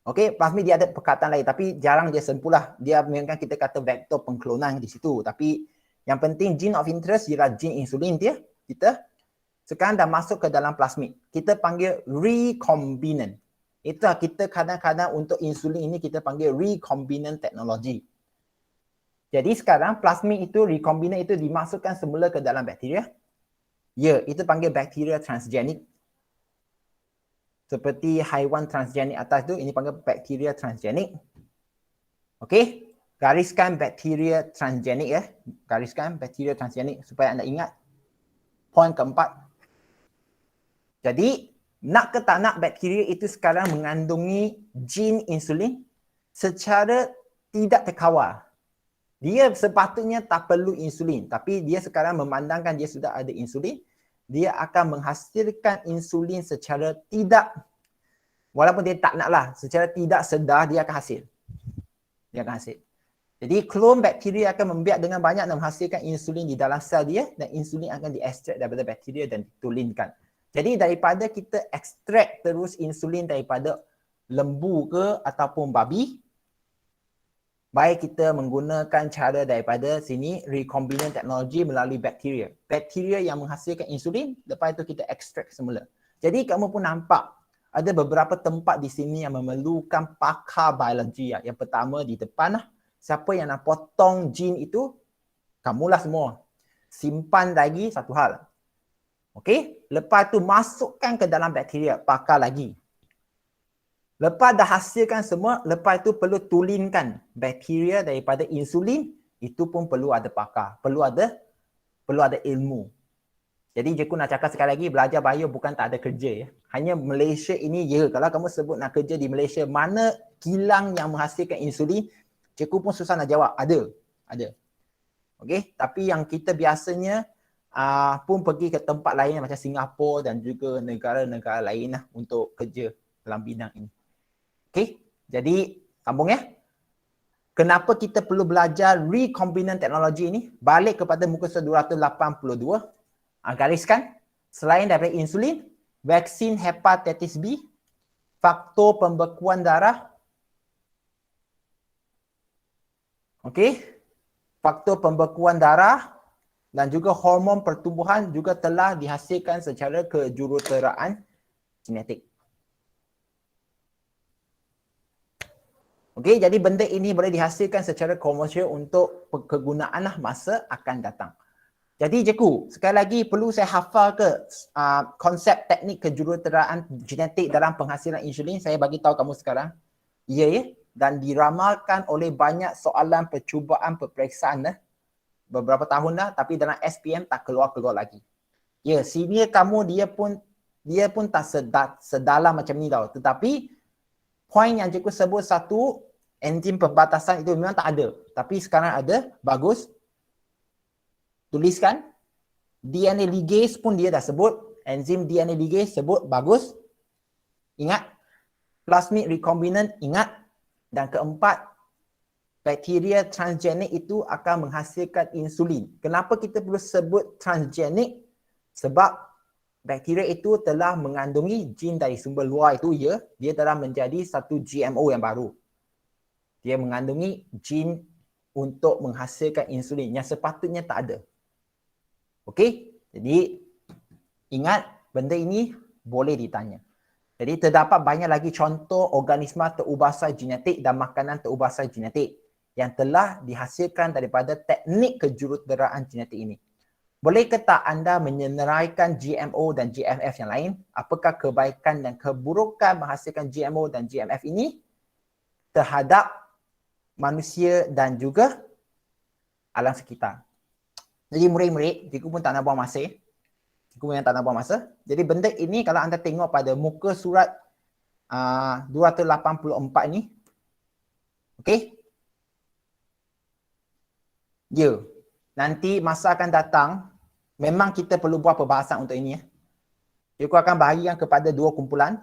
Okey, plasmid dia ada perkataan lain tapi jarang dia sempulah. Dia memang kita kata vektor pengklonan di situ. Tapi yang penting gene of interest ialah gene insulin dia. Kita sekarang dah masuk ke dalam plasmid. Kita panggil recombinant. Itulah kita kadang-kadang untuk insulin ini kita panggil recombinant technology. Jadi sekarang plasmid itu, recombinant itu dimasukkan semula ke dalam bakteria. Ya, itu panggil bakteria transgenik. Seperti haiwan transgenik atas tu, ini panggil bakteria transgenik. Okey, gariskan bakteria transgenik ya. Gariskan bakteria transgenik supaya anda ingat. Poin keempat. Jadi, nak ke tak nak bakteria itu sekarang mengandungi gene insulin secara tidak terkawal. Dia sepatutnya tak perlu insulin, tapi dia sekarang memandangkan dia sudah ada insulin, dia akan menghasilkan insulin secara tidak, walaupun dia tak nak lah, secara tidak sedar dia akan hasil. Dia akan hasil. Jadi klon bakteria akan membiak dengan banyak dan menghasilkan insulin di dalam sel dia dan insulin akan diekstrak daripada bakteria dan ditulinkan. Jadi daripada kita ekstrak terus insulin daripada lembu ke ataupun babi, baik kita menggunakan cara daripada sini recombinant technology melalui bakteria. Bakteria yang menghasilkan insulin, lepas itu kita ekstrak semula. Jadi kamu pun nampak ada beberapa tempat di sini yang memerlukan pakar biologi. Yang pertama di depan lah, siapa yang nak potong gene itu, kamulah semua. Simpan lagi satu hal. Okey, lepas tu masukkan ke dalam bakteria, pakar lagi. Lepas dah hasilkan semua, lepas itu perlu tulinkan bakteria daripada insulin, itu pun perlu ada pakar, perlu ada ilmu. Jadi cikgu nak cakap sekali lagi, belajar bio bukan tak ada kerja ya. Hanya Malaysia ini ya, kalau kamu sebut nak kerja di Malaysia, mana kilang yang menghasilkan insulin, cikgu pun susah nak jawab, ada. Okey, tapi yang kita biasanya pun pergi ke tempat lain macam Singapura dan juga negara-negara lain lah untuk kerja dalam bidang ini. Okey, jadi sambung ya. Kenapa kita perlu belajar recombinant technology ini? Balik kepada muka surat 282. Gariskan, selain daripada insulin, vaksin hepatitis B, faktor pembekuan darah. Okey, faktor pembekuan darah dan juga hormon pertumbuhan juga telah dihasilkan secara kejuruteraan genetik. Okey, jadi benda ini boleh dihasilkan secara komersial untuk kegunaan masa akan datang. Jadi cikgu, sekali lagi perlu saya hafal ke konsep teknik kejuruteraan genetik dalam penghasilan insulin? Saya bagi tahu kamu sekarang. Ya, dan diramalkan oleh banyak soalan percubaan peperiksaan beberapa tahun dah, tapi dalam SPM tak keluar lagi. Ya, senior kamu dia pun tak sedalam macam ni tau. Tetapi poin yang cikgu sebut satu, enzim pembatasan itu memang tak ada. Tapi sekarang ada, bagus. Tuliskan. DNA ligase pun dia dah sebut. Enzim DNA ligase sebut, bagus. Ingat. Plasmid recombinant, ingat. Dan keempat, bakteria transgenik itu akan menghasilkan insulin. Kenapa kita perlu sebut transgenik? Sebab bakteria itu telah mengandungi jin dari sumber luar itu, ya, dia telah menjadi satu GMO yang baru. Dia mengandungi jin untuk menghasilkan insulin yang sepatutnya tak ada. Okey? Jadi ingat benda ini boleh ditanya. Jadi terdapat banyak lagi contoh organisma terubahsai genetik dan makanan terubahsai genetik yang telah dihasilkan daripada teknik kejuruteraan genetik ini. Bolehkah tak anda menyenaraikan GMO dan GMF yang lain? Apakah kebaikan dan keburukan menghasilkan GMO dan GMF ini terhadap manusia dan juga alam sekitar? Jadi murid-murid, cikgu pun tak nak buang masa. Cikgu yang tak nak buang masa. Jadi benda ini kalau anda tengok pada muka surat 284 ni. Okey? Ya. Nanti masa akan datang, memang kita perlu buat perbahasan untuk ini. Cikgu akan bahagikan kepada dua kumpulan.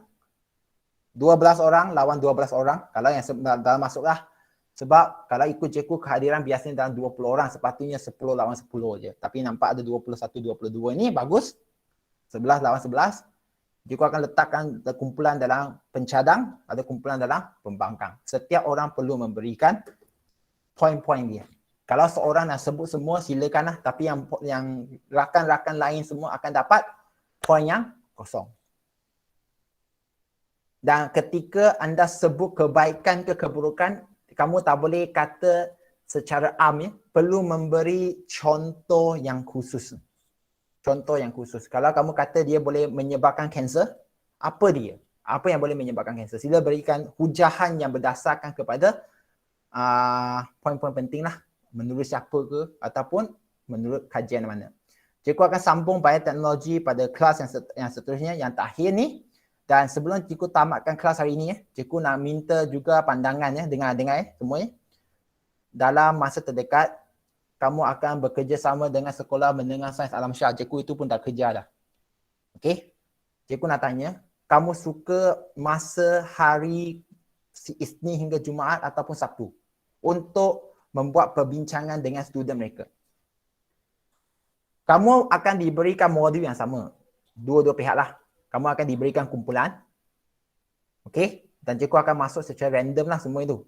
12 orang lawan 12 orang. Kalau yang dalam masuklah. Sebab kalau ikut cikgu kehadiran biasanya dalam 20 orang, sepatutnya 10 lawan 10 je. Tapi nampak ada 21, 22 ni, bagus. 11 lawan 11. Cikgu akan letakkan kumpulan dalam pencadang, ada kumpulan dalam pembangkang. Setiap orang perlu memberikan poin-poin dia. Kalau seorang nak sebut semua silakanlah, tapi yang rakan-rakan lain semua akan dapat poin yang kosong. Dan ketika anda sebut kebaikan ke keburukan, kamu tak boleh kata secara am, ya, perlu memberi contoh yang khusus. Contoh yang khusus. Kalau kamu kata dia boleh menyebabkan kanser, apa dia? Apa yang boleh menyebabkan kanser? Sila berikan hujahan yang berdasarkan kepada poin-poin penting lah. Menurut siapa ke ataupun menurut kajian mana. Cikgu akan sambung bioteknologi pada kelas yang seterusnya, yang terakhir ni. Dan sebelum cikgu tamatkan kelas hari ini, cikgu nak minta juga pandangan, ya, dengar-dengar semua. Dalam masa terdekat, kamu akan bekerjasama dengan Sekolah Menengah Sains Alam Syah. Cikgu itu pun dah kerja dah. Okey? Cikgu nak tanya, kamu suka masa hari Isnin hingga Jumaat ataupun Sabtu untuk membuat perbincangan dengan student mereka? Kamu akan diberikan modul yang sama. Dua-dua pihak lah. Kamu akan diberikan kumpulan. Okey? Dan cikgu akan masuk secara random lah semua itu.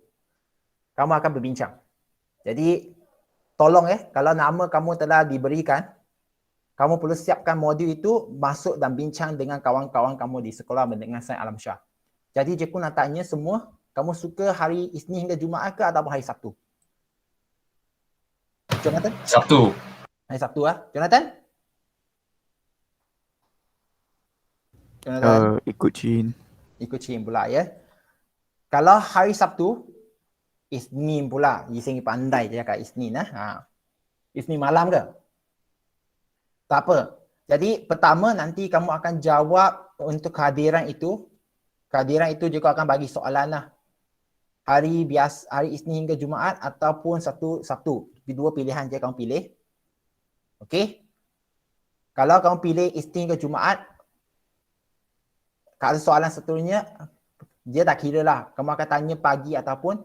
Kamu akan berbincang. Jadi, tolong, kalau nama kamu telah diberikan, kamu perlu siapkan modul itu masuk dan bincang dengan kawan-kawan kamu di Sekolah Menengah Sains Alam Syah. Jadi cikgu nak tanya semua, kamu suka hari Isnin hingga Jumaat ke ataupun hari Sabtu? Jonathan? Sabtu. Hari Sabtu lah. Jonathan? Jonathan? Ikut Chin. Ikut Chin pula, ya. Kalau hari Sabtu, Isnin pula. Isnin pandai je cakap Isnin. Isnin malam ke? Tak apa. Jadi pertama nanti kamu akan jawab untuk kehadiran itu. Kehadiran itu juga akan bagi soalan lah. Hari Isnin hingga Jumaat ataupun Sabtu. Dua pilihan je kamu pilih. Okey? Kalau kamu pilih Isnin hingga Jumaat, kalau soalan seterusnya, dia tak kira lah. Kamu akan tanya pagi ataupun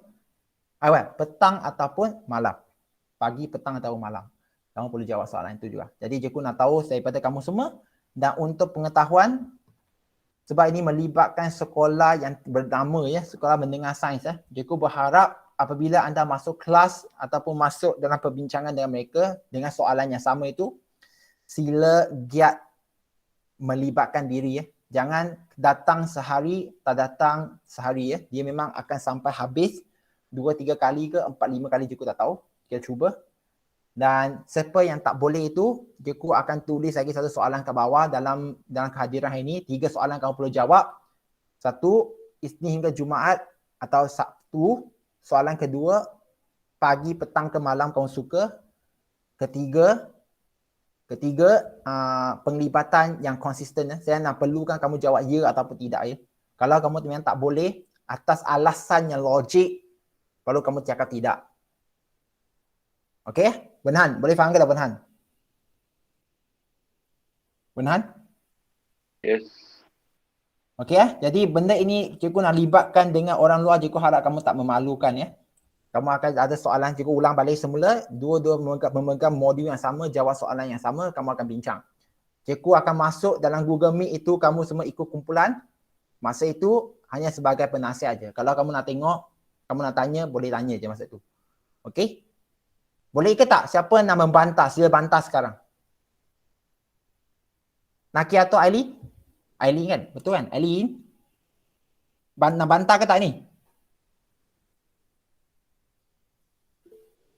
petang ataupun malam. Pagi, petang ataupun malam. Kamu perlu jawab soalan itu juga. Jadi cikgu nak tahu daripada kamu semua. Dan untuk pengetahuan, sebab ini melibatkan sekolah yang bernama, ya, Sekolah Menengah Sains. Cikgu berharap apabila anda masuk kelas ataupun masuk dalam perbincangan dengan mereka dengan soalan yang sama itu, sila giat melibatkan diri, ya. Jangan datang sehari, tak datang sehari, ya. Dia memang akan sampai habis 2-3 kali ke 4-5 kali, cikgu tak tahu. Kita cuba. Dan siapa yang tak boleh itu, cikgu akan tulis lagi satu soalan ke bawah dalam kehadiran hari ini. 3 soalan kamu perlu jawab. 1, Isnin hingga Jumaat atau Sabtu. Soalan kedua, pagi, petang ke malam kamu suka. Ketiga, penglibatan yang konsisten. Saya nak perlukan kamu jawab ya ataupun tidak, ya. Kalau kamu memang tak boleh, atas alasan yang logik, baru kamu cakap tidak. Okey? Benhan, boleh faham ke tak Benhan? Benhan? Yes. Okey, jadi benda ini cikgu nak libatkan dengan orang luar. Cikgu harap kamu tak memalukan, ya. Kamu akan ada soalan, cikgu ulang balik semula. Dua-dua memegang modul yang sama, jawab soalan yang sama, kamu akan bincang. Cikgu akan masuk dalam Google Meet itu, kamu semua ikut kumpulan. Masa itu hanya sebagai penasihat aja. Kalau kamu nak tengok, kamu nak tanya, boleh tanya je masa tu. Okey? Boleh ke tak? Siapa nak membantah? Sila bantah sekarang. Naki atau Aileen? Aileen kan? Betul kan? Aileen? Nak bantah ke tak ni?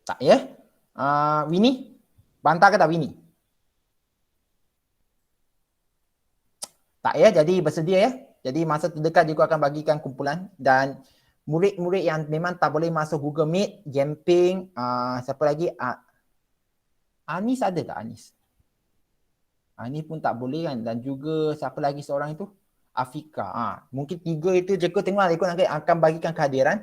Tak ya? Winnie? Bantah ke tak Winnie? Tak ya? Jadi bersedia ya? Jadi masa terdekat juga akan bagikan kumpulan dan murid-murid yang memang tak boleh masuk Google Meet, Jamping, siapa lagi? Anis ada tak Anis? Anis pun tak boleh kan, dan juga siapa lagi seorang itu? Afika. Mungkin 3 itu cikgu tengok ikut nanti akan bagikan kehadiran.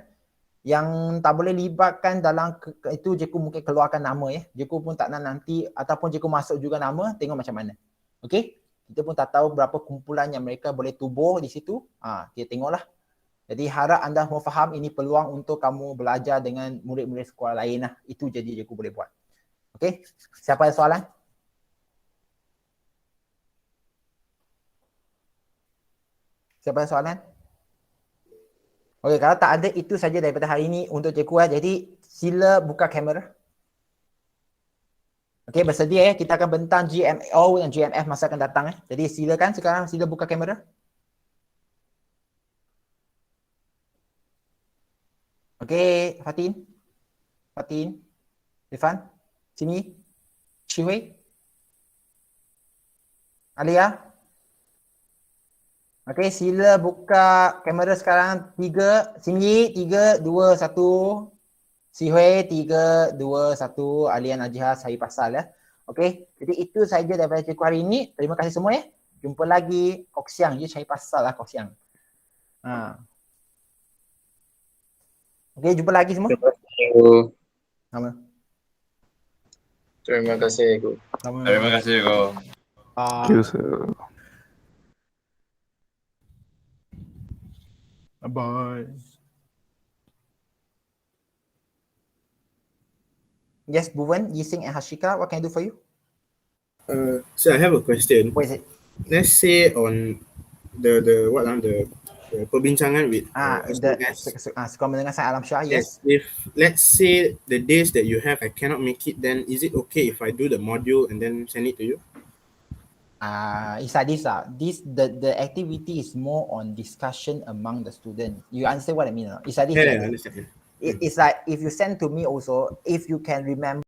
Yang tak boleh libatkan dalam itu cikgu mungkin keluarkan nama ya. Cikgu pun tak nak nanti ataupun cikgu masuk juga nama, tengok macam mana. Okey? Kita pun tak tahu berapa kumpulan yang mereka boleh tubuh di situ. Kita tengoklah. Jadi harap anda semua faham ini peluang untuk kamu belajar dengan murid-murid sekolah lain lah. Itu jadi cikgu boleh buat. Okey? Siapa ada soalan? Siapa ada soalan? Okey, kalau tak ada itu saja daripada hari ini untuk cikgu. Jadi sila buka kamera. Okey, bersedia ya. Kita akan bentang GMO dan GMF masa akan datang. Jadi silakan sekarang sila buka kamera. Okey, Fatin. Irfan. Sini. Shihui. Alia. Okey, sila buka kamera sekarang. 3, sini. 3, 2, 1. Sihui 3, 2, 1. Alia Najihah saya pasal ya. Okey, jadi itu saja daripada cikgu hari ini. Terima kasih semua ya. Jumpa lagi Kok Siang je saya pasal lah Kok Siang. Okey, jumpa lagi semua. Terima kasih, Cikgu. Sama. Terima kasih, Cikgu. Sama. Terima kasih, Ko. Thank you, sir. Bye. Yes, Bhuvan, Yising and Hashika, what can I do for you? So I have a question. What is it? Let's say on the perbincangan with Sekolah mendengar saya Alam Syah, yes. If let's say the days that you have I cannot make it, then is it okay if I do the module and then send it to you? It's like this. The activity is more on discussion among the students. You understand what I mean? It's like this. Yeah, I understand. It's like if you send to me also, if you can remember